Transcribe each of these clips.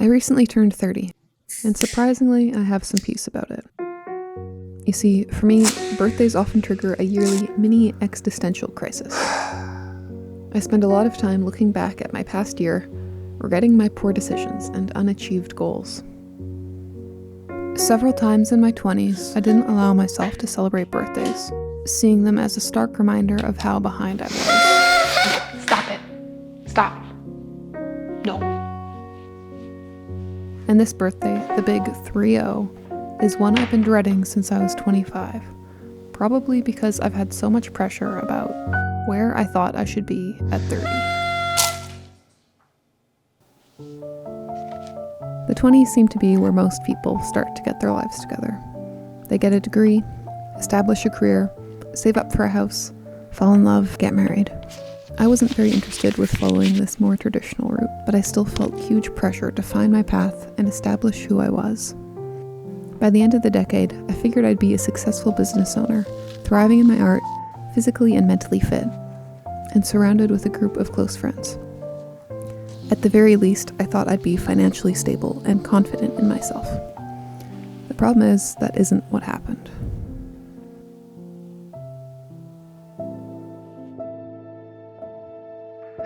I recently turned 30, and surprisingly, I have some peace about it. You see, for me, birthdays often trigger a yearly mini existential crisis. I spend a lot of time looking back at my past year, regretting my poor decisions and unachieved goals. Several times in my 20s, I didn't allow myself to celebrate birthdays, seeing them as a stark reminder of how behind I was. Stop it. Stop. No. And this birthday, the big 3-0, is one I've been dreading since I was 25. Probably because I've had so much pressure about where I thought I should be at 30. The 20s seem to be where most people start to get their lives together. They get a degree, establish a career, save up for a house, fall in love, get married. I wasn't very interested with following this more traditional route, but I still felt huge pressure to find my path and establish who I was. By the end of the decade, I figured I'd be a successful business owner, thriving in my art, physically and mentally fit, and surrounded with a group of close friends. At the very least, I thought I'd be financially stable and confident in myself. The problem is, that isn't what happened.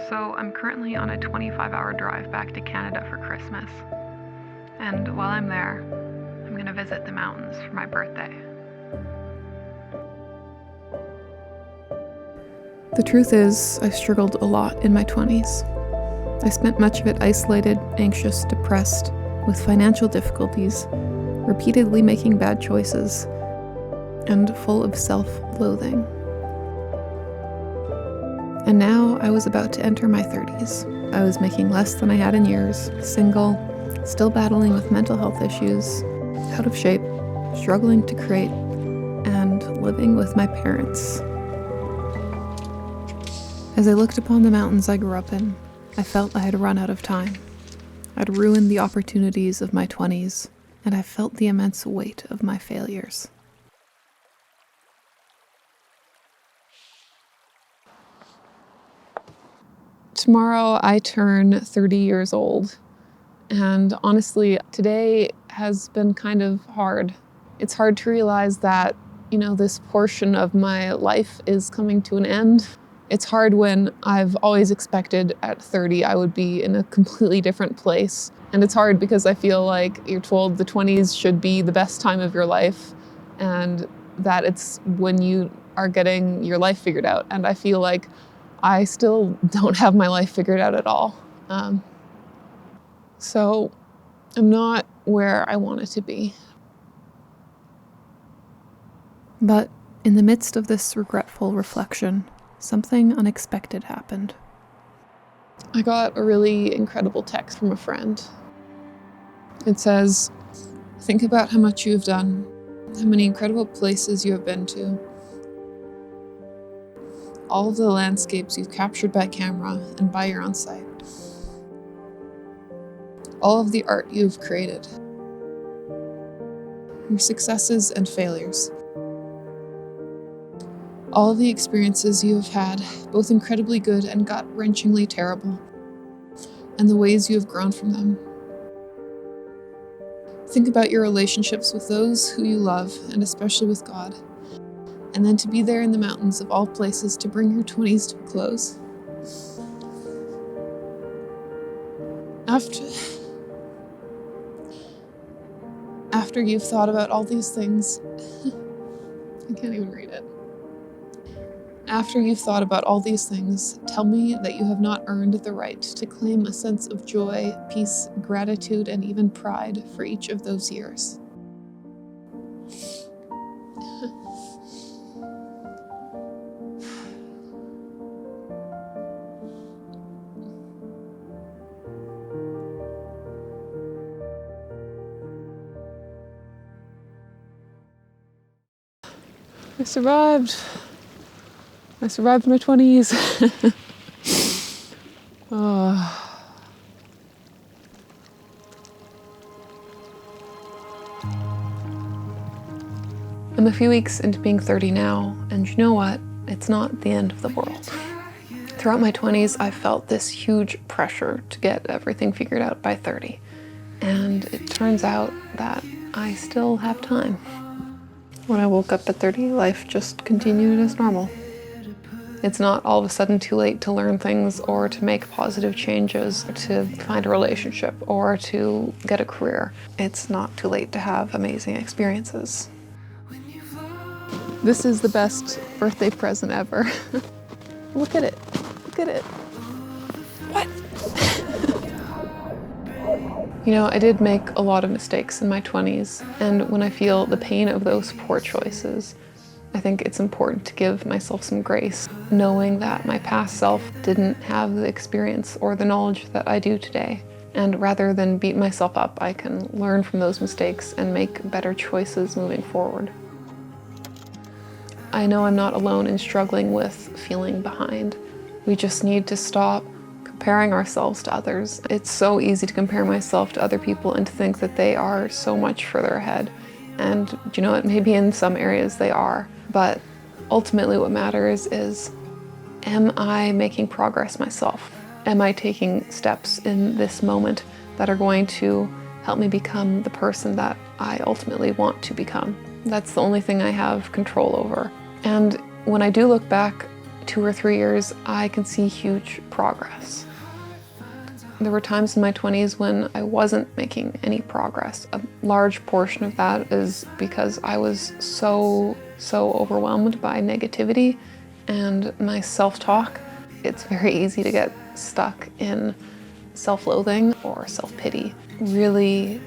So I'm currently on a 25-hour drive back to Canada for Christmas. And while I'm there, I'm going to visit the mountains for my birthday. The truth is, I struggled a lot in my 20s. I spent much of it isolated, anxious, depressed, with financial difficulties, repeatedly making bad choices, and full of self-loathing. And now I was about to enter my 30s. I was making less than I had in years, single, still battling with mental health issues, out of shape, struggling to create, and living with my parents. As I looked upon the mountains I grew up in, I felt I had run out of time. I'd ruined the opportunities of my 20s, and I felt the immense weight of my failures. Tomorrow I turn 30 years old, and honestly, today has been kind of hard. It's hard to realize that, this portion of my life is coming to an end. It's hard when I've always expected at 30 I would be in a completely different place. And it's hard because I feel like you're told the 20s should be the best time of your life, and that it's when you are getting your life figured out. And I feel like I still don't have my life figured out at all. So I'm not where I wanted to be. But in the midst of this regretful reflection, something unexpected happened. I got a really incredible text from a friend. It says, "Think about how much you have done, how many incredible places you have been to, all of the landscapes you've captured by camera and by your own sight, all of the art you've created, your successes and failures, all the experiences you have had, both incredibly good and gut-wrenchingly terrible, and the ways you have grown from them. Think about your relationships with those who you love, and especially with God, and then to be there in the mountains of all places to bring your 20s to a close. After you've thought about all these things, I can't even read it. After you've thought about all these things, tell me that you have not earned the right to claim a sense of joy, peace, gratitude, and even pride for each of those years." I survived. I survived my 20s. I'm a few weeks into being 30 now, and you know what? It's not the end of the world. Throughout my 20s, I felt this huge pressure to get everything figured out by 30. And it turns out that I still have time. When I woke up at 30, life just continued as normal. It's not all of a sudden too late to learn things or to make positive changes, to find a relationship or to get a career. It's not too late to have amazing experiences. This is the best birthday present ever. Look at it. Look at it. What? You know, I did make a lot of mistakes in my 20s, and when I feel the pain of those poor choices, I think it's important to give myself some grace, knowing that my past self didn't have the experience or the knowledge that I do today. And rather than beat myself up, I can learn from those mistakes and make better choices moving forward. I know I'm not alone in struggling with feeling behind. We just need to stop comparing ourselves to others. It's so easy to compare myself to other people and to think that they are so much further ahead. And you know what, maybe in some areas they are, but ultimately what matters is, am I making progress myself? Am I taking steps in this moment that are going to help me become the person that I ultimately want to become? That's the only thing I have control over. And when I do look back 2 or 3 years, I can see huge progress. There were times in my 20s when I wasn't making any progress. A large portion of that is because I was so overwhelmed by negativity and my self-talk. It's very easy to get stuck in self-loathing or self-pity. Really,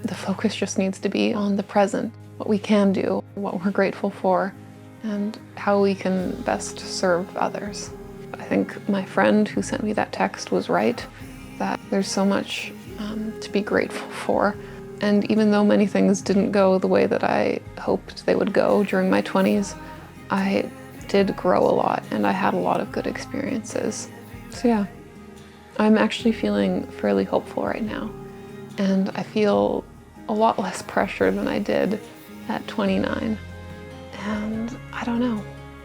the focus just needs to be on the present, what we can do, what we're grateful for, and how we can best serve others. I think my friend who sent me that text was right, that there's so much to be grateful for. And even though many things didn't go the way that I hoped they would go during my 20s, I did grow a lot and I had a lot of good experiences. So yeah, I'm actually feeling fairly hopeful right now. And I feel a lot less pressure than I did at 29. And I don't know,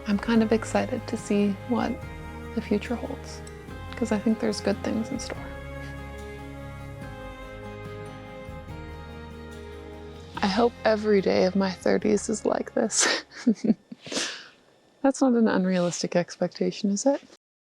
I'm kind of excited to see what the future holds, because I think there's good things in store. I hope every day of my 30s is like this. That's not an unrealistic expectation, is it?